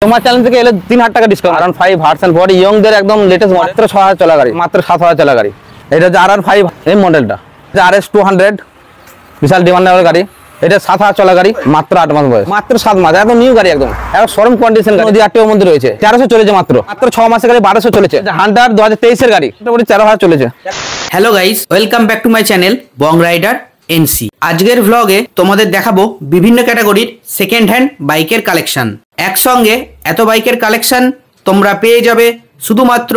তোমার চ্যানেল থেকে এলে 3000 টাকা ডিসকাউন্ট। R15 ভার্সন 4 ইয়ংদের একদম লেটেস্ট মডেল, মাত্র 6000 চলা গাড়ি, মাত্র 7000 চলা গাড়ি। এটা হচ্ছে R15 এই মডেলটা, RS 200 বিশাল ডিমান্ডেবল গাড়ি। এটা 7000 চলা গাড়ি, মাত্র 8 মাস বয়স, মাত্র 7 মাস, একদম নিউ গাড়ি, একদম শোরুম কন্ডিশন গাড়ি। নদী আরটিও মধ্যে রয়েছে, 1300 চলেছে, মাত্র 6 মাসের গাড়ি 1200 চলেছে। হান্টার 2023 এর গাড়ি, মোটামুটি 13000 চলেছে। Hello guys, welcome back to my channel Bong rider NC. আজকের ভ্লগে তোমাদের দেখাবো বিভিন্ন ক্যাটাগরির সেকেন্ড হ্যান্ড বাইকের কালেকশন। একসঙ্গে এত বাইকের কালেকশন তোমরা পেয়ে যাবে শুধুমাত্র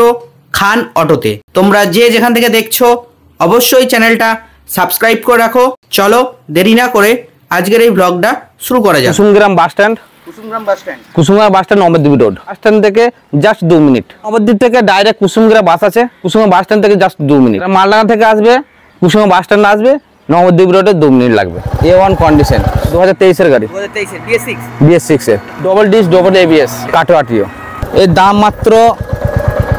খান অটোতে। তোমরা যে যেখান থেকে দেখছো অবশ্যই চ্যানেলটা সাবস্ক্রাইব করে রাখো। চলো দেরি না করে আজকের এই ভ্লগটা শুরু করা যাক। Kusumgram bus stand, Kusumgram bus stand, Nabadwip road. Bus stand থেকে জাস্ট 2 মিনিট। নবদ্বীপ থেকে ডাইরেক্ট কুসুমগ্রাম বাস আছে, কুসুমগ্রাম বাস স্ট্যান্ড থেকে জাস্ট 2 মিনিট। মালডাঙ্গা থেকে আসবে, কুসুমগ্রাম বাস স্ট্যান্ড আসবে, নবদ্বীপ রোডে 2 মিনিট লাগবে। A1 কন্ডিশন 2023 এর গাড়ি, 2023 এর BS6 এর ডবল ডিস ডবল ABS কাটো আরটিও। এর দাম মাত্র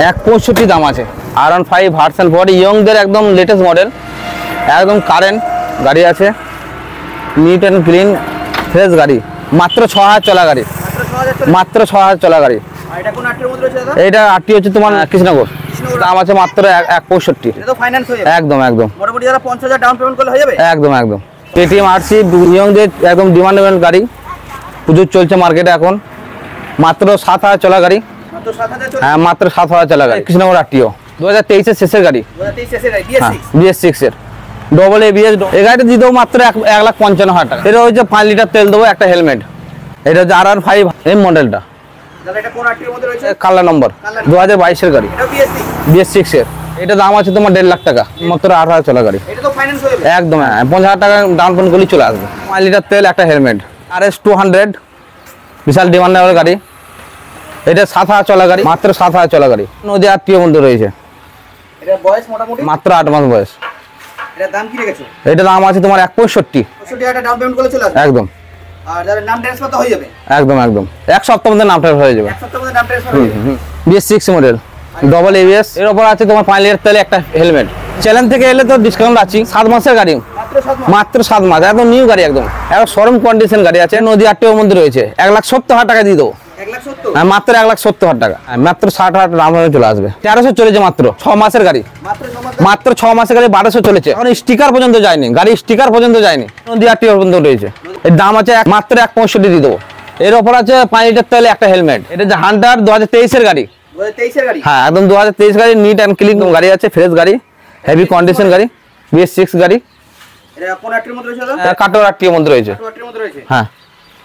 165 দাম আছে। R15 ভার্সন 4 ইয়ংদের একদম লেটেস্ট মডেল, একদম কারেন্ট গাড়ি আছে, নিট অ্যান্ড ক্লিন ফ্রেশ গাড়ি, মাত্র 6000 চলা গাড়ি, মাত্র 6000 চলা গাড়ি। এটা আরটি হচ্ছে তোমার কৃষ্ণনগর, দাম আছে মাত্র 165। এটা তো ফাইনান্স হয়ে যাবে একদম একদম, মোটামুটি যারা 50000 ডাউন পেমেন্ট করলে হয়ে যাবে। একদম একদম। KTM RC ইয়ংদের একদম ডিমান্ডেবল গাড়ি, প্রচুর চলছে মার্কেটে এখন, মাত্র 7000 চলা গাড়ি, মাত্র 7000 চলে। হ্যাঁ, মাত্র 7000 চলা গাড়ি। কৃষ্ণনগর আরটিও 2023 এর শেষের গাড়ি, 2023 এর BS6 BS6 এর ডবল ABS। এই গাড়িটা দিয়ে দেবো মাত্র 1,55,000 টাকা। এটা হচ্ছে 5 লিটার তেল দেবো, একটা হেলমেট। এটা হচ্ছে R15 এই মডেলটা, দাদা এটা কোন আরটির মধ্যে রয়েছে? কালার নম্বর 2022 এর গাড়ি, এটা BS6 এর। এটা দাম আছে তোমার 1.5 লাখ টাকা, মাত্র 8000 চলা গাড়ি। এটা তো ফাইনান্স হয়ে যাবে একদম, 5000 টাকা ডাউন পেমেন্ট করলে চলে আসবে। 5 লিটার তেল, একটা হেলমেট। RS 200 বিশাল ডিমান্ডেবল গাড়ি। এটা 7000 চলা গাড়ি, মাত্র 7000 চলা গাড়ি। নদী আরটিও মধ্যে রয়েছে, এটা বয়স মোটামুটি মাত্র 8 মাস বয়স। এটা দাম কি রেখেছো? এটা দাম আছে তোমার 165। 65,000 ডাউন পেমেন্ট করলে চলে আসবে একদম, আর যাদের নাম ট্রান্সফার তো হয়ে যাবে। একদম একদম, এক সপ্তাহের মধ্যে নামটা হয়ে যাবে। এক সপ্তাহের মধ্যে নাম ট্রান্সফার হয়ে যাবে। BS6 model double ABS। এর উপর আছে তোমার 5 লিটার তেলে একটা হেলমেট। চ্যানেল থেকে এলে তো ডিসকাউন্ট আছে। 7 মাসের গাড়ি, মাত্র 7 মাস, মাত্র 7 মাস, একদম নিউ গাড়ি, একদম শোরুম কন্ডিশন গাড়ি আছে। নদী আরটিওর মধ্যে রয়েছে, 1,70,000 টাকা দিয়ে দেবো। 1,70,000 হ্যাঁ, মাত্র 1,70,000 টাকা, মাত্র 60,000 দাম হয়ে চলে আসবে। 1300 চলেছে মাত্র 6 মাসের গাড়ি, মাত্র 6 মাস। মাত্র 6 মাসের গাড়ি 1200 চলেছে। এখন স্টিকার পর্যন্ত যায়নি, গাড়ি স্টিকার পর্যন্ত যায়নি, নদী আরটিওর পর্যন্ত রয়েছে। এর দাম আছে মাত্র 165 দিয়ে দেবো। এর ওপর আছে 5 লিটার তেলে একটা হেলমেট। এটা যে হান্টার 2023 এর গাড়ি, 2023 এর গাড়ি। হ্যাঁ, একদম 2023 গাড়ি, নিট অ্যান্ড ক্লিন গাড়ি আছে, ফ্রেশ গাড়ি, হেভি কন্ডিশন গাড়ি, BS6 গাড়ি। এটা কোন আরটির মধ্যে রয়েছে দাদা? কাটো আরটিওর মধ্যে রয়েছে। কোন আরটির মধ্যে রয়েছে? হ্যাঁ,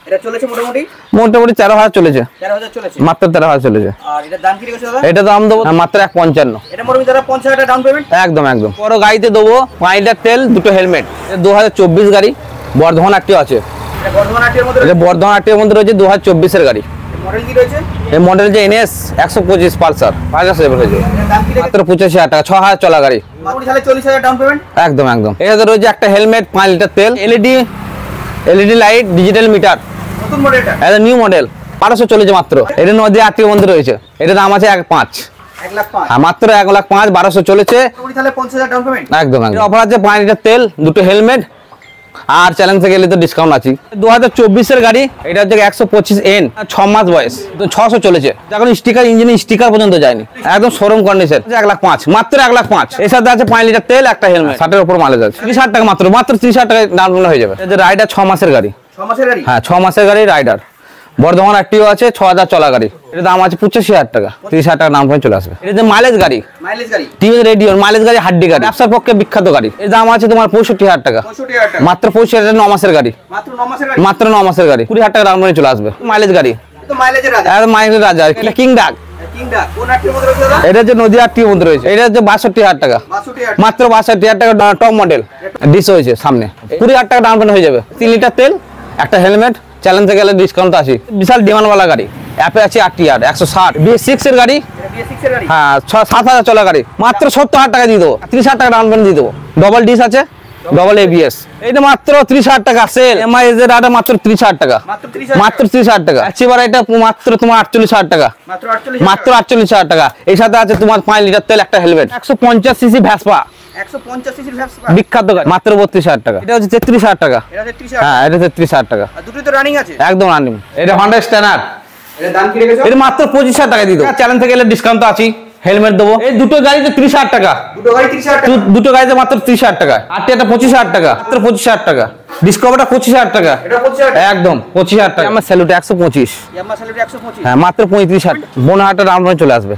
এটা চলেছে মোটামুটি মোটামুটি 13,000 চলেছে, 13000 চলেছে। মাত্র 13,000 চলেছে। আর এটা দাম কি রেখেছো দাদা? এটা দাম দেবো মাত্র 155। এটা মোটামুটি যারা 50,000 ডাউন পেমেন্ট। একদম একদম। বড় গাড়িতে দেবো 5 লিটার তেল, দুটো হেলমেট। 2024 গাড়ি, বর্ধমান আরটিও আছে। এটা বর্ধমান আরটির মধ্যে এটা রয়েছে। বর্ধমান আরটিওর মধ্যে রয়েছে 2024 এর গাড়ি। মডেল কি রয়েছে? এই মডেল যে NS 125 পালসার, পালসার লেভেল হয়েছে, এটা দাম কি রেখেছো? মাত্র 85,000 টাকা, 6000 চলা গাড়ি। মোটামুটি তাহলে 40,000 ডাউন পেমেন্ট। একদম একদম। এটাতে রয়েছে একটা হেলমেট, 5 লিটার তেল, LED লাইট, ডিজিটাল মিটার, নতুন মডেলটা এটা নিউ মডেল, 1200 চলেছে মাত্র। এটা নদী আরটিওর মধ্যে রয়েছে। এটা দাম আছে 1,05,000। 1,05,000। হ্যাঁ, মাত্র 1,05,000, 1200 চলেছে। মোটামুটি তাহলে 50,000 ডাউন পেমেন্ট। একদম একদম। অফার আছে 5 লিটার তেল, দুটো হেলমেট, আর চ্যালেঞ্জ থেকে গেলে তো ডিসকাউন্ট আছে। 2024 এর গাড়ি, এটা হচ্ছে 125N, 6 মাস বয়স, তো 600 চলেছে। এখন স্টিকার, ইঞ্জিনে স্টিকার পর্যন্ত যায়নি, একদম শোরুম কন্ডিশন। 1,05,000, মাত্র 1,05,000। এর সাথে আছে 5 লিটার তেল, একটা হেলমেট, 60 এর উপর মাইলেজ আছে। 30,000 টাকা, মাত্র 30,000 টাকায় ডাউন পেমেন্ট হয়ে যাবে। এটা রাইডার 6 মাসের গাড়ি, 6 মাসের গাড়ি। হ্যাঁ 6 মাসের গাড়ি রাইডার। বর্ধমান আরটিও আছে, 6000 চলা গাড়ি। এটা দাম আছে 85,000 টাকা, 30,000 টাকা দাম পেয়ে চলে আসবে। এটা যে মাইলেজ গাড়ি, মাইলেজ গাড়ি। টিভি রেডিও মাইলেজ গাড়ি, হাড্ডি গাড়ি, ব্যবসার পক্ষে বিখ্যাত গাড়ি। এর দাম আছে তোমার 65,000 টাকা, 65,000 টাকা। মাত্র 65,000। 9 মাসের গাড়ি, মাত্র 9 মাসের গাড়ি। মাত্র 9 মাসের গাড়ি, 20,000 টাকা দাম পেয়ে চলে আসবে। মাইলেজ গাড়ি, তো মাইলেজের রাজা। আর মাইলেজ রাজা। এটা কিং ডাক, কিংডা কোন আরটির মধ্যে রয়েছে দাদা? এটা যে নদী আরটিওর মধ্যে রয়েছে। এটা হচ্ছে 62,000 টাকা, 62,000। মাত্র 62,000 টাকা। টপ মডেল ডিস হয়েছে সামনে, 20,000 টাকা ডাউন পেমেন্ট হয়ে যাবে। 3 লিটার তেল, একটা হেলমেট, চ্যালেঞ্জ থেকে গেলে ডিসকাউন্ট আছে। বিশাল ডিমান্ডওয়ালা গাড়ি, অ্যাপে আছে RTR 160, BS6 এর গাড়ি। এটা BS6 এর গাড়ি। হ্যাঁ, 7,000 চলা গাড়ি, মাত্র 70,000 টাকা দিয়ে দেবো। 30,000 টাকা ডাউন পেমেন্ট দিয়ে দেবো। ডবল ডিস আছে, ডবল ABS। এটা মাত্র 30,000 টাকা সেল। MI এর আটা মাত্র 30,000 টাকা, মাত্র 30,000। মাত্র 30,000 টাকা। এবার এটা মাত্র তোমার 48,000 টাকা, মাত্র 48,000। মাত্র 48,000 টাকা। এর সাথে আছে তোমার 5 লিটার তেল, একটা হেলমেট, 150 সিসি ভ্যাসপা, 150 সিসির ভ্যাপসা। বিখ্যাত গাড়ি, মাত্র 32,000 টাকা। এটা হচ্ছে 33,000 টাকা, এটা 30,000। হ্যাঁ এটা 33,000 টাকা, আর দুটোই তো রানিং আছে। একদম রানিং। এটা হন্ডা স্ট্যানার এর দাম কি রেখেছো? এর মাত্র 25,000 টাকা দিয়ে দেবো। চ্যালেঞ্জ থেকে গেলে ডিসকাউন্ট তো আছেই, হেলমেট দেবো। এই দুটো গাড়িতে 30,000 টাকা, দুটো গাড়ি 30,000 টাকা, দুটো গাড়িতে মাত্র 30,000 টাকা। আরটিআরটা 25,000 টাকা, মাত্র 25,000 টাকা। ডিসকভারটা 25,000 টাকা, এটা 25,000 টাকা, একদম 25,000 টাকা। আমার স্যালুট 125, ইয়ামাহা স্যালুট 125, হ্যাঁ মাত্র 35,000। বোনাহাটা রামধন চলে আসবে।